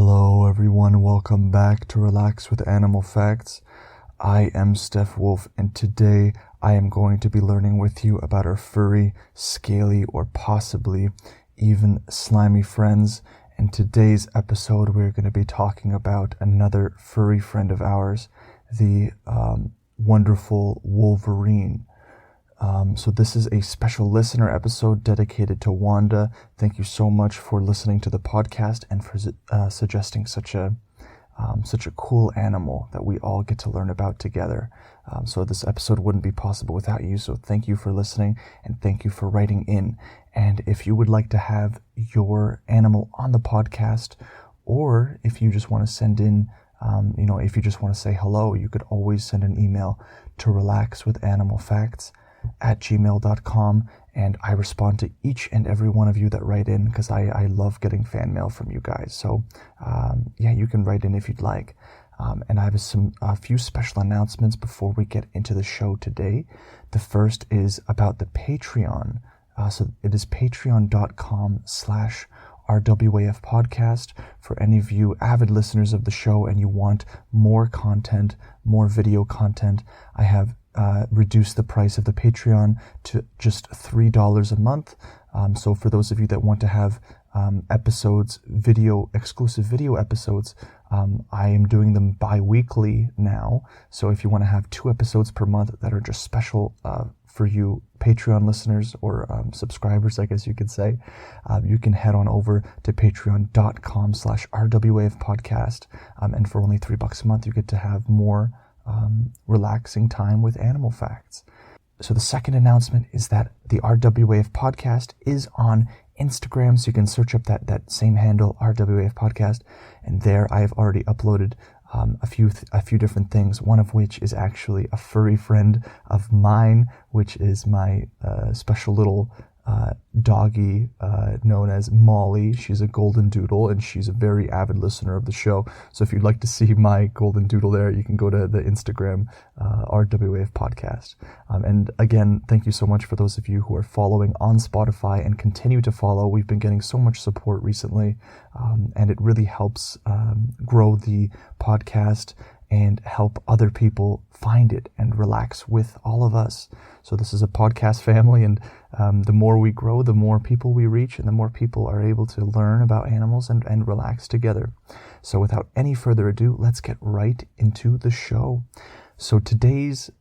Hello everyone, welcome back to Relax with Animal Facts. I am Steph Wolf, and today I am going to be learning with you about our furry, scaly, or possibly even slimy friends. In today's episode, we're going to be talking about another furry friend of ours, the wonderful Wolverine. So this is a special listener episode dedicated to Wanda. Thank you so much for listening to the podcast and for suggesting such a cool animal that we all get to learn about together. So this episode wouldn't be possible without you. So thank you for listening and thank you for writing in. And if you would like to have your animal on the podcast, or if you just want to send in, if you just want to say hello, you could always send an email to relaxwithanimalfacts@gmail.com, and I respond to each and every one of you that write in because I love getting fan mail from you guys. So you can write in if you'd like. And I have a few special announcements before we get into the show today. The first is about the Patreon. So it is patreon.com/RWAF podcast. For any of you avid listeners of the show and you want more content, more video content, I have reduced the price of the Patreon to just $3 a month. So for those of you that want to have exclusive video episodes, I am doing them bi-weekly now. So if you want to have 2 episodes per month that are just special for you Patreon listeners or subscribers, I guess you could say, you can head on over to patreon.com/RWAF podcast. And for only $3 a month, you get to have more relaxing time with animal facts. So the second announcement is that the RWAF podcast is on Instagram, so you can search up that same handle, RWAF podcast, and there I have already uploaded a few different things, one of which is actually a furry friend of mine, which is my special little doggy known as Molly. She's a golden doodle and she's a very avid listener of the show. So if you'd like to see my golden doodle there, you can go to the Instagram RWAF podcast. And again, thank you so much for those of you who are following on Spotify and continue to follow. We've been getting so much support recently, and it really helps grow the podcast and help other people find it and relax with all of us. So this is a podcast family, and the more we grow, the more people we reach, and the more people are able to learn about animals and relax together. So without any further ado, let's get right into the show. So today's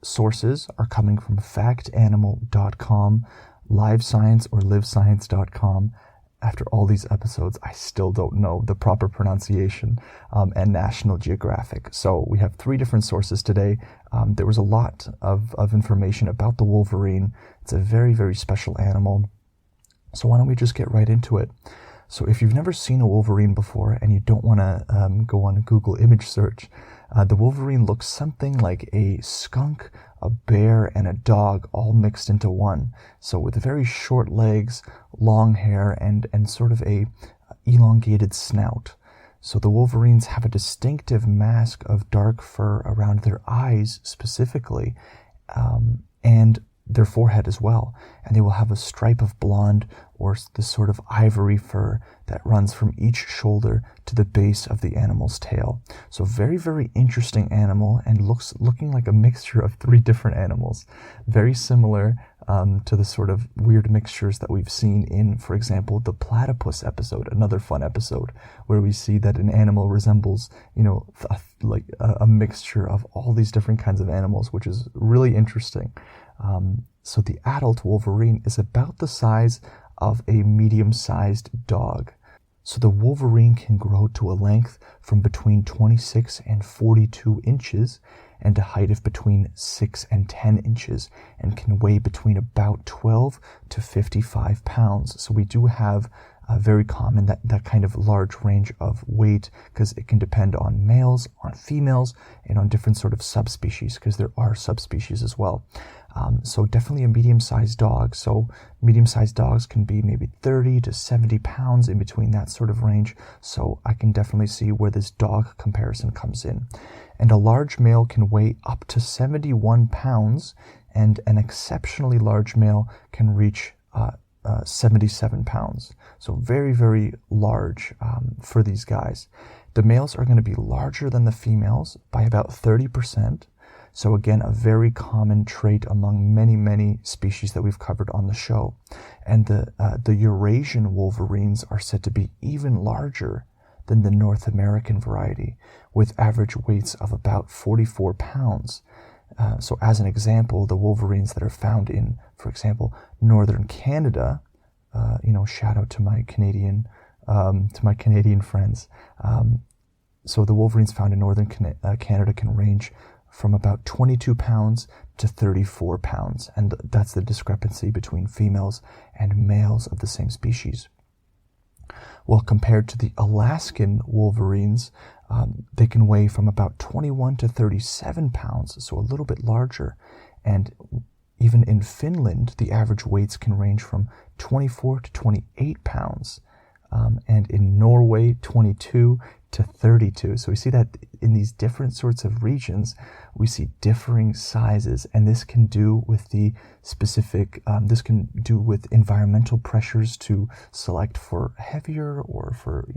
sources are coming from factanimal.com, LiveScience or LiveScience.com. After all these episodes, I still don't know the proper pronunciation, and National Geographic. So we have 3 different sources today. There was a lot of information about the Wolverine. It's a very, very special animal. So why don't we just get right into it? So if you've never seen a Wolverine before and you don't want to go on a Google image search, the Wolverine looks something like a skunk, a bear, and a dog all mixed into one. So with very short legs, long hair, and sort of a elongated snout. So the Wolverines have a distinctive mask of dark fur around their eyes specifically, and their forehead as well. And they will have a stripe of blonde or this sort of ivory fur that runs from each shoulder to the base of the animal's tail. So very, very interesting animal, and looking like a mixture of 3 different animals. Very similar to the sort of weird mixtures that we've seen in, for example, the platypus episode, another fun episode, where we see that an animal resembles, a mixture of all these different kinds of animals, which is really interesting. So the adult Wolverine is about the size of a medium-sized dog. So the Wolverine can grow to a length from between 26 and 42 inches and a height of between 6 and 10 inches, and can weigh between about 12 to 55 pounds. So we do have very common that kind of large range of weight, because it can depend on males, on females, and on different sort of subspecies, because there are subspecies as well. So definitely a medium-sized dog. So medium-sized dogs can be maybe 30 to 70 pounds, in between that sort of range. So I can definitely see where this dog comparison comes in. And a large male can weigh up to 71 pounds, and an exceptionally large male can reach 77 pounds. So very, very large for these guys. The males are going to be larger than the females by about 30%. So again, a very common trait among many, many species that we've covered on the show. And the Eurasian wolverines are said to be even larger than the North American variety, with average weights of about 44 pounds. So as an example, the wolverines that are found in, for example, northern Canada, shout out to my Canadian friends. So the wolverines found in northern Canada can range from about 22 pounds to 34 pounds. And that's the discrepancy between females and males of the same species. Well, compared to the Alaskan wolverines, they can weigh from about 21 to 37 pounds, so a little bit larger. And even in Finland, the average weights can range from 24 to 28 pounds. And in Norway, 22 to 32. So we see that in these different sorts of regions, we see differing sizes, and this can do with the specific, this can do with environmental pressures to select for heavier or for,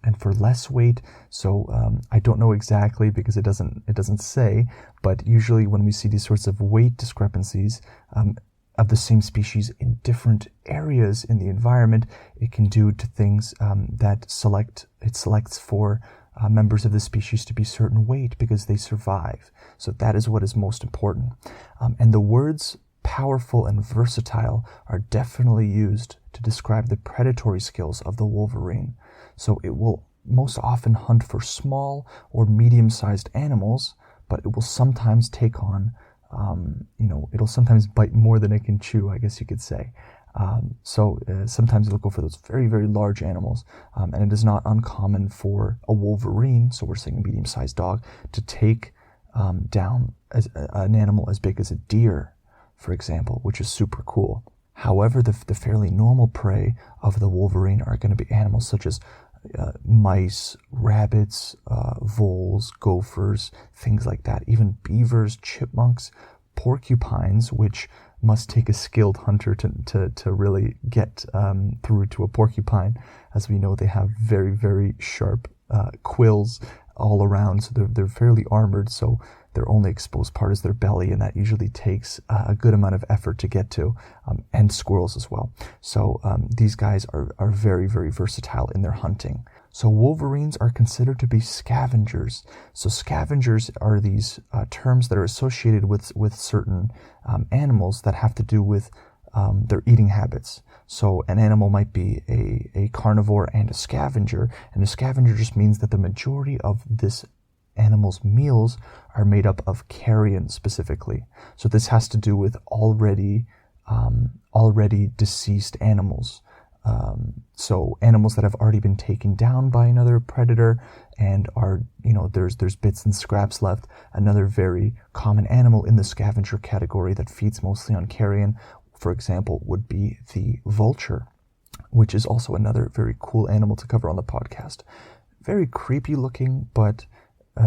and for less weight. So I don't know exactly because it doesn't say, but usually when we see these sorts of weight discrepancies, of the same species in different areas in the environment, it can do to things that it selects for members of the species to be certain weight because they survive. So that is what is most important. And the words powerful and versatile are definitely used to describe the predatory skills of the wolverine. So it will most often hunt for small or medium-sized animals, but it will sometimes take on it'll sometimes bite more than it can chew, I guess you could say. Sometimes it'll go for those very, very large animals. And it is not uncommon for a wolverine, so we're saying a medium-sized dog, to take down an animal as big as a deer, for example, which is super cool. However, the fairly normal prey of the wolverine are going to be animals such as mice, rabbits, voles, gophers, things like that. Even beavers, chipmunks, porcupines, which must take a skilled hunter to really get through to a porcupine. As we know, they have very, very sharp quills all around, so they're fairly armored, so their only exposed part is their belly, and that usually takes a good amount of effort to get to, and squirrels as well. So these guys are very, very versatile in their hunting. So wolverines are considered to be scavengers. So scavengers are these terms that are associated with certain animals that have to do with their eating habits. So an animal might be a carnivore and a scavenger just means that the majority of this animal's meals are made up of carrion specifically. So this has to do with already deceased animals. So animals that have already been taken down by another predator and are, there's bits and scraps left. Another very common animal in the scavenger category that feeds mostly on carrion, for example, would be the vulture, which is also another very cool animal to cover on the podcast. Very creepy looking, but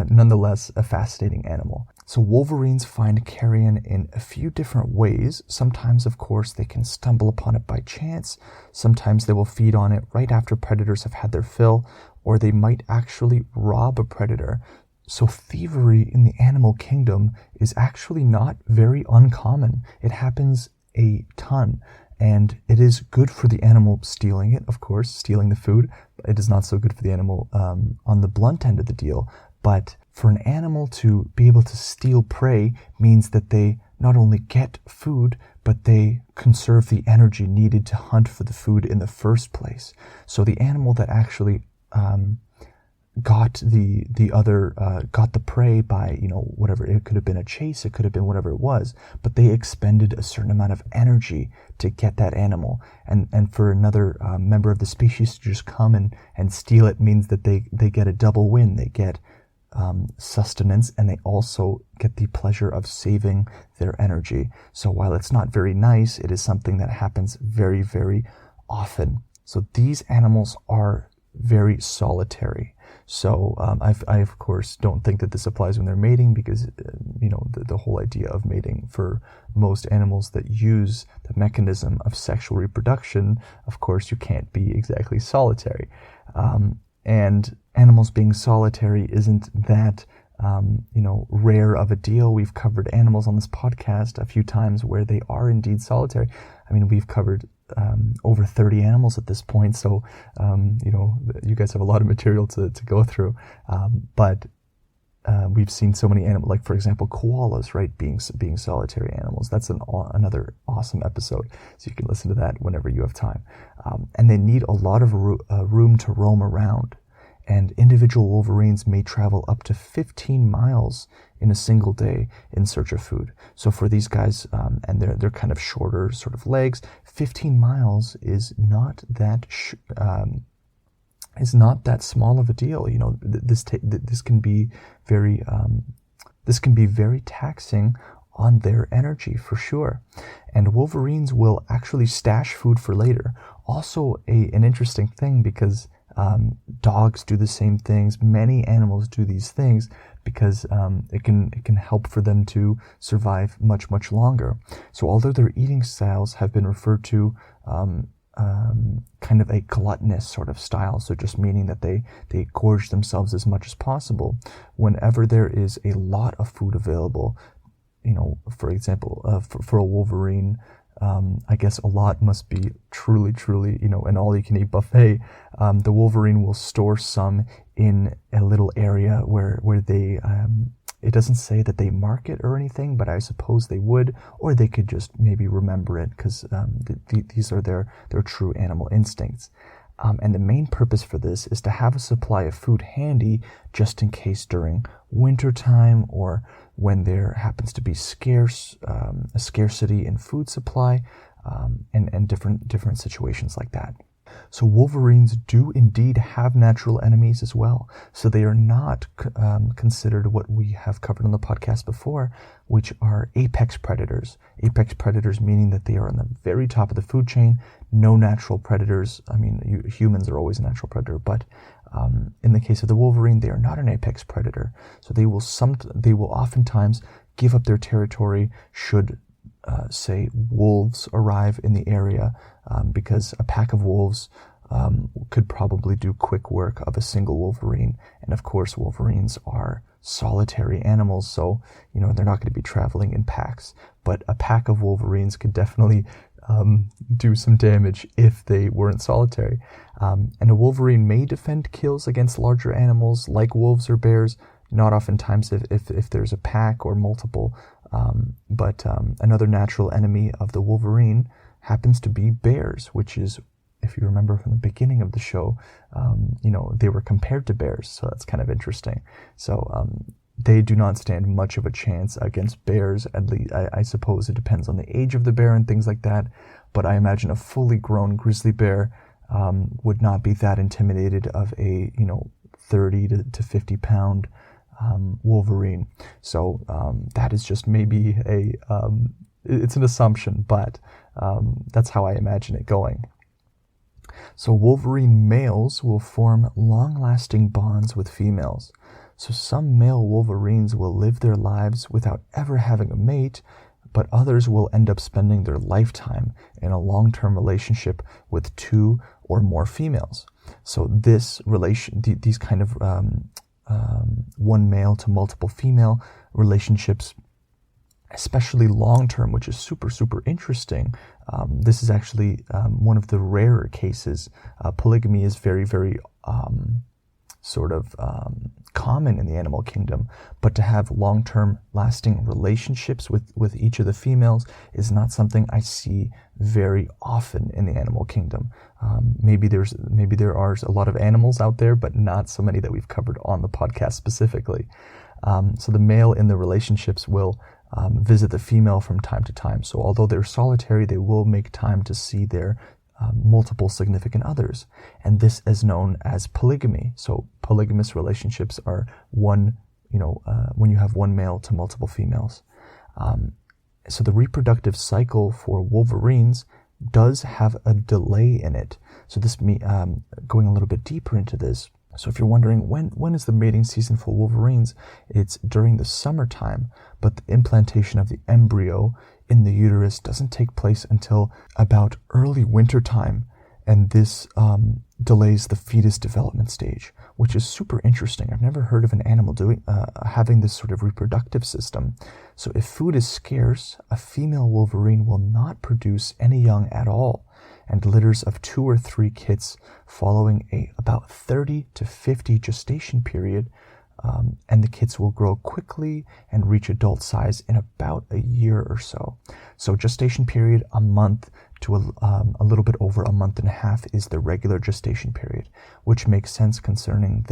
nonetheless a fascinating animal. So wolverines find carrion in a few different ways. Sometimes, of course, they can stumble upon it by chance. Sometimes they will feed on it right after predators have had their fill, or they might actually rob a predator. So thievery in the animal kingdom is actually not very uncommon. It happens a ton, and it is good for the animal stealing it, of course, stealing the food. It is not so good for the animal on the blunt end of the deal. But for an animal to be able to steal prey means that they not only get food, but they conserve the energy needed to hunt for the food in the first place. So the animal that actually got the prey by, whatever, it could have been a chase, it could have been whatever it was, but they expended a certain amount of energy to get that animal. And for another member of the species to just come and steal it means that they get a double win. They get sustenance, and they also get the pleasure of saving their energy. So while it's not very nice, it is something that happens very, very often. So these animals are very solitary. So I of course don't think that this applies when they're mating, because the whole idea of mating for most animals that use the mechanism of sexual reproduction, of course you can't be exactly solitary. And animals being solitary isn't that rare of a deal. We've covered animals on this podcast a few times where they are indeed solitary. I mean, we've covered over 30 animals at this point, so you guys have a lot of material to go through. But we've seen so many animals, like for example koalas, right, being solitary animals. That's another awesome episode, so you can listen to that whenever you have time. And they need a lot of room to roam around. And individual wolverines may travel up to 15 miles in a single day in search of food. So for these guys, and they're kind of shorter sort of legs, 15 miles is not that small of a deal. This can be very taxing on their energy for sure. And wolverines will actually stash food for later. Also an interesting thing, because dogs do the same things. Many animals do these things because it can help for them to survive much, much longer. So although their eating styles have been referred to kind of a gluttonous sort of style, so just meaning that they gorge themselves as much as possible, whenever there is a lot of food available, for example, for a wolverine, I guess a lot must be truly, an all-you-can-eat buffet. The wolverine will store some in a little area where they, it doesn't say that they mark it or anything, but I suppose they would, or they could just maybe remember it, because these are their true animal instincts. And the main purpose for this is to have a supply of food handy just in case during winter time, or when there happens to be a scarcity in food supply, and different situations like that. So wolverines do indeed have natural enemies as well. So they are not considered what we have covered on the podcast before, which are apex predators. Apex predators meaning that they are on the very top of the food chain. No natural predators. I mean, humans are always a natural predator, but in the case of the wolverine, they are not an apex predator. So they will oftentimes give up their territory should say wolves arrive in the area, because a pack of wolves could probably do quick work of a single wolverine. And of course, wolverines are solitary animals, so they're not going to be traveling in packs. But a pack of wolverines could definitely do some damage if they weren't solitary. And a wolverine may defend kills against larger animals like wolves or bears, not oftentimes if there's a pack or multiple. But another natural enemy of the wolverine happens to be bears, which is, if you remember from the beginning of the show, they were compared to bears, so that's kind of interesting. So they do not stand much of a chance against bears. At least I suppose it depends on the age of the bear and things like that, but I imagine a fully grown grizzly bear would not be that intimidated of a 30 to 50 pound wolverine. So that is just maybe it's an assumption, but that's how I imagine it going. So wolverine males will form long-lasting bonds with females. So some male wolverines will live their lives without ever having a mate, but others will end up spending their lifetime in a long-term relationship with two or more females. So these kind of one male to multiple female relationships, especially long-term, which is super, super interesting. This is actually one of the rarer cases. Polygamy is very, very common in the animal kingdom, but to have long-term lasting relationships with each of the females is not something I see very often in the animal kingdom. Maybe there are a lot of animals out there, but not so many that we've covered on the podcast specifically. So the male in the relationships will visit the female from time to time. So although they're solitary, they will make time to see their multiple significant others. And this is known as polygamy. So polygamous relationships are when you have one male to multiple females. So the reproductive cycle for wolverines does have a delay in it. So this going a little bit deeper into this. So if you're wondering when is the mating season for wolverines, it's during the summertime, but the implantation of the embryo in the uterus doesn't take place until about early wintertime, and this delays the fetus development stage, which is super interesting. I've never heard of an animal having this sort of reproductive system. So if food is scarce, a female wolverine will not produce any young at all, and litters of 2 or 3 kits following about 30 to 50 gestation period, and the kits will grow quickly and reach adult size in about a year or so. So gestation period, a month to a little bit over a month and a half is the regular gestation period, which makes sense concerning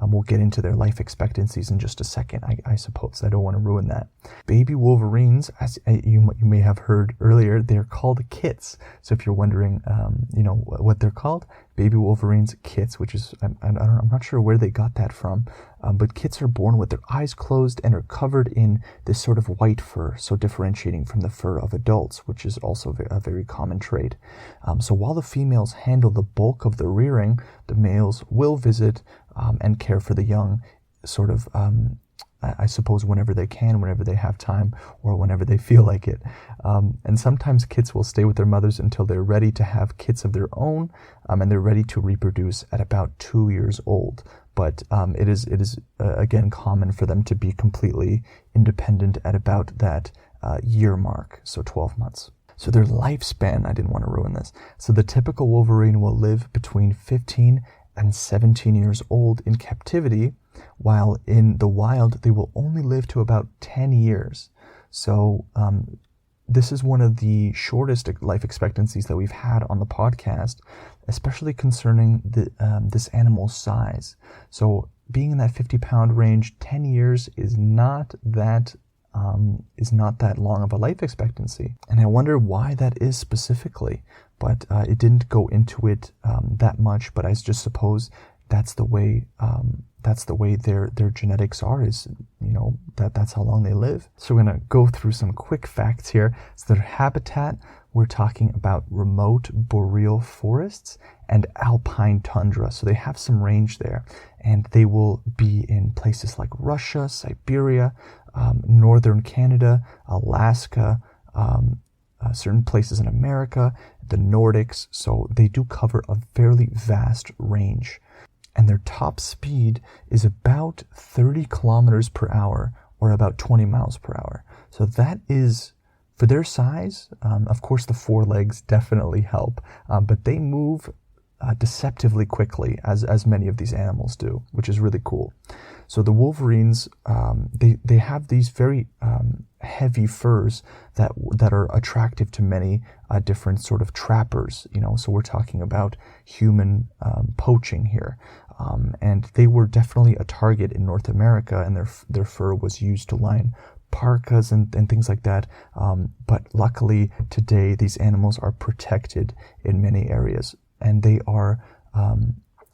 we'll get into their life expectancies in just a second, I suppose. I don't want to ruin that. Baby wolverines, as you may have heard earlier, they're called kits. So if you're wondering, what they're called, baby wolverines, kits, which is, I'm not sure where they got that from, but kits are born with their eyes closed and are covered in this sort of white fur, so differentiating from the fur of adults, which is also a very common trait. So while the females handle the bulk of the rearing, the males will visit and care for the young, sort of, I suppose, whenever they can, whenever they have time, or whenever they feel like it. And sometimes kits will stay with their mothers until they're ready to have kits of their own, and they're ready to reproduce at about 2 years old. But it is again common for them to be completely independent at about that year mark, so 12 months. So their lifespan, I didn't want to ruin this. So the typical wolverine will live between 15 and 17 years old in captivity, while in the wild they will only live to about 10 years. So this is one of the shortest life expectancies that we've had on the podcast, especially concerning this animal's size. So being in that 50-pound range, 10 years is not that long of a life expectancy. And I wonder why that is specifically, but it didn't go into it that much, but I just suppose that's the way their genetics are, is, that's how long they live. So we're going to go through some quick facts here. So their habitat, we're talking about remote boreal forests and alpine tundra. So they have some range there, and they will be in places like Russia, Siberia, northern Canada, Alaska, certain places in America, the Nordics. So they do cover a fairly vast range. And their top speed is about 30 kilometers per hour, or about 20 miles per hour. So that is, for their size, of course the forelegs definitely help, but they move deceptively quickly, as many of these animals do, which is really cool. So the wolverines, they have these very heavy furs that are attractive to many different sort of trappers. So we're talking about human poaching here. And they were definitely a target in North America, and their fur was used to line parkas and things like that. But luckily today, these animals are protected in many areas, and they are,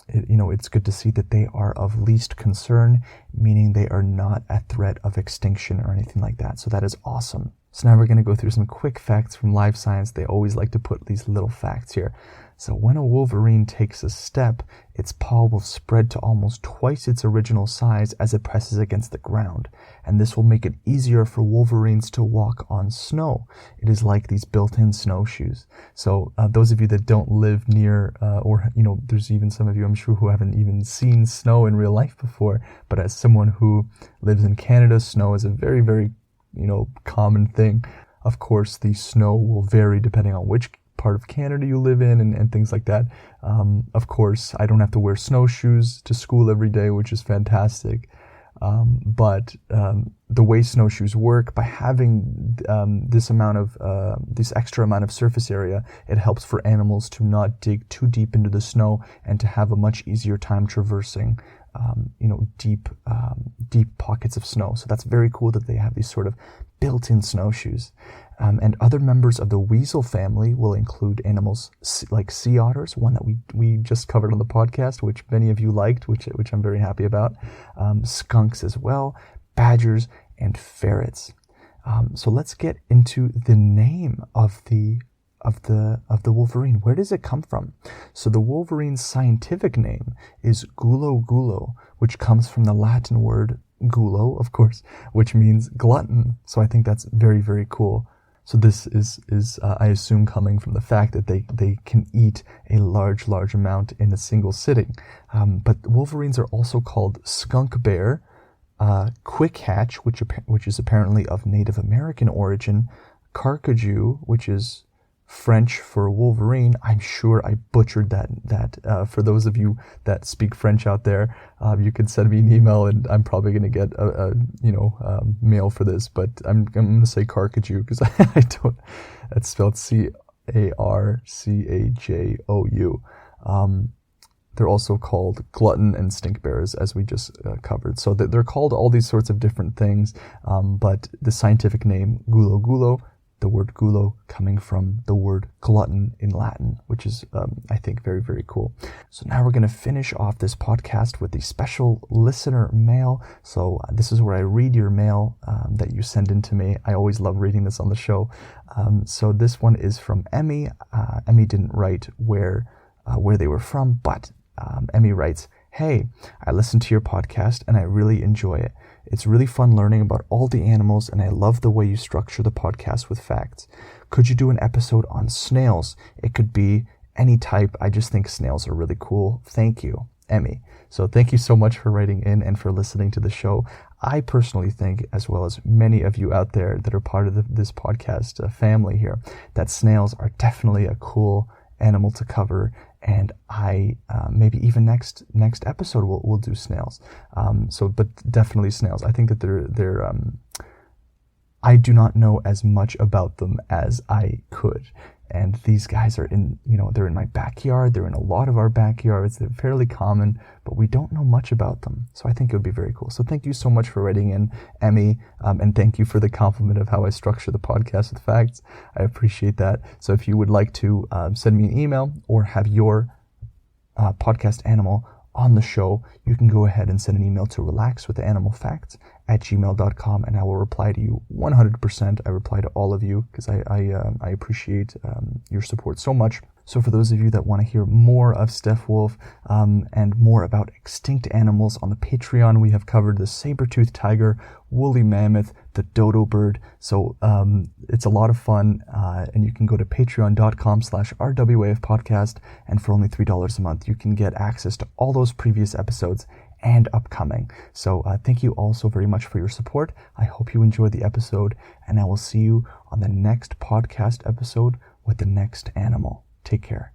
it's good to see that they are of least concern, meaning they are not at threat of extinction or anything like that. So that is awesome. So now we're going to go through some quick facts from Live Science. They always like to put these little facts here. So when a wolverine takes a step, its paw will spread to almost twice its original size as it presses against the ground. And this will make it easier for wolverines to walk on snow. It is like these built-in snowshoes. So those of you that don't live near, there's even some of you, I'm sure, who haven't even seen snow in real life before. But as someone who lives in Canada, snow is a very, very, common thing. Of course, the snow will vary depending on which part of Canada you live in and things like that. Of course, I don't have to wear snowshoes to school every day, which is fantastic. But the way snowshoes work, by having this extra amount of surface area, it helps for animals to not dig too deep into the snow and to have a much easier time traversing deep pockets of snow. So that's very cool that they have these sort of built-in snowshoes. And other members of the weasel family will include animals like sea otters, one that we just covered on the podcast, which many of you liked, which I'm very happy about. Skunks as well, badgers, and ferrets. So let's get into the name of the of the Wolverine. Where does it come from? So the Wolverine's scientific name is gulo gulo, which comes from the Latin word gulo, of course, which means glutton. So I think that's very, very cool. So this is I assume coming from the fact that they can eat a large amount in a single sitting. But Wolverines are also called skunk bear, quick hatch, which is apparently of Native American origin, carcajou, which is French for Wolverine. I'm sure I butchered that. For those of you that speak French out there, you can send me an email, and I'm probably going to get a mail for this. But I'm going to say carcajou because I don't. It's spelled Carcajou. They're also called glutton and stink bears, as we just covered. So they're called all these sorts of different things, but the scientific name, gulo gulo, the word gulo coming from the word glutton in Latin, which is, I think, very, very cool. So now we're going to finish off this podcast with the special listener mail. So this is where I read your mail that you send in to me. I always love reading this on the show. So this one is from Emmy. Emmy didn't write where they were from, but Emmy writes, "Hey, I listen to your podcast and I really enjoy it. It's really fun learning about all the animals, and I love the way you structure the podcast with facts. Could you do an episode on snails? It could be any type. I just think snails are really cool. Thank you, Emmy." So thank you so much for writing in and for listening to the show. I personally think, as well as many of you out there that are part of this podcast family here, that snails are definitely a cool animal to cover, and I maybe even next episode we'll do snails. But definitely snails. I think that they're I do not know as much about them as I could, and these guys are they're in my backyard. They're in a lot of our backyards. They're fairly common, but we don't know much about them. So I think it would be very cool. So thank you so much for writing in, Emmy, and thank you for the compliment of how I structure the podcast with facts. I appreciate that. So if you would like to send me an email or have your podcast animal on the show, you can go ahead and send an email to relaxwithanimalfacts@gmail.com, and I will reply to you 100%. I reply to all of you because I appreciate your support so much. So for those of you that want to hear more of Steph Wolf and more about extinct animals, on the Patreon we have covered the saber-toothed tiger, woolly mammoth, the dodo bird. So it's a lot of fun, and you can go to patreon.com/rwafpodcast, and for only $3 a month you can get access to all those previous episodes and upcoming. So thank you all so very much for your support. I hope you enjoyed the episode, and I will see you on the next podcast episode with the next animal. Take care.